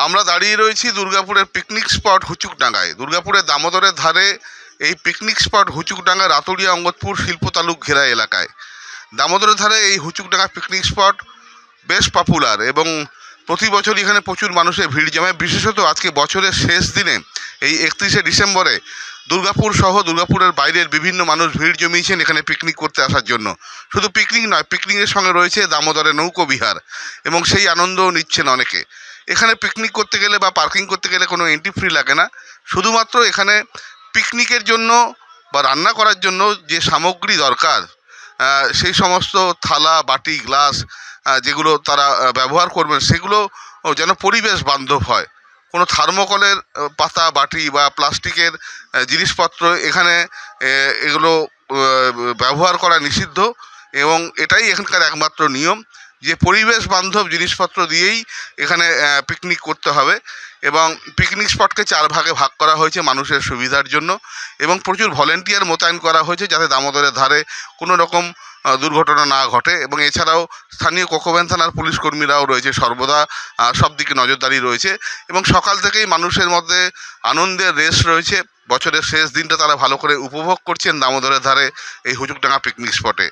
আমরা দাঁড়িয়ে রয়েছি দুর্গাপুরের পিকনিক স্পট হুচুকডাঙ্গায়। দুর্গাপুরের দামোদরের ধারে এই পিকনিক স্পট হুচুকডাঙ্গা রাতুরিয়া অঙ্গতপুর শিল্প তালুক ঘেরা এলাকায়। দামোদরের ধারে এই হুচুকডাঙ্গা পিকনিক স্পট বেশ পপুলার এবং প্রতি বছরই এখানে প্রচুর মানুষের ভিড় জমে। বিশেষত আজকে বছরের শেষ দিনে এই 31শে ডিসেম্বরে দুর্গাপুর সহ দুর্গাপুরের বাইরের বিভিন্ন মানুষ ভিড় জমিয়েছেন এখানে পিকনিক করতে আসার জন্য। শুধু পিকনিক নয়, পিকনিকের সঙ্গে রয়েছে দামোদরের নৌকো বিহার এবং সেই আনন্দও নিচ্ছেন অনেকে। এখানে পিকনিক করতে গেলে বা পার্কিং করতে গেলে কোনো এন্ট্রি ফি লাগে না। শুধুমাত্র এখানে পিকনিকের জন্য বা রান্না করার জন্য যে সামগ্রী দরকার, সেই সমস্ত থালা বাটি গ্লাস যেগুলো তারা ব্যবহার করবেন সেগুলো যেন পরিবেশ বান্ধব হয়। কোনো থার্মোকলের পাতা বাটি বা প্লাস্টিকের জিনিসপত্র এখানে এগুলো ব্যবহার করা নিষিদ্ধ এবং এটাই এখানকার একমাত্র নিয়ম যে পরিবেশ বান্ধব জিনিসপত্র দিয়েই এখানে পিকনিক করতে হবে। এবং পিকনিক স্পটকে 4 ভাগে ভাগ করা হয়েছে মানুষের সুবিধার জন্য এবং প্রচুর ভলেন্টিয়ার মোতায়েন করা হয়েছে যাতে দামোদরের ধারে কোনো রকম দুর্ঘটনা না ঘটে। এবং এছাড়াও স্থানীয় কোকোভ্যান থানার পুলিশ কর্মীরাও রয়েছে, সর্বদা সব দিকে নজরদারি রয়েছে এবং সকাল থেকেই মানুষের মধ্যে আনন্দের রেশ রয়েছে। বছরের শেষ দিনটা তারা ভালো করে উপভোগ করছেন দামোদরের ধারে এই হুচুকডাঙ্গা পিকনিক স্পটে।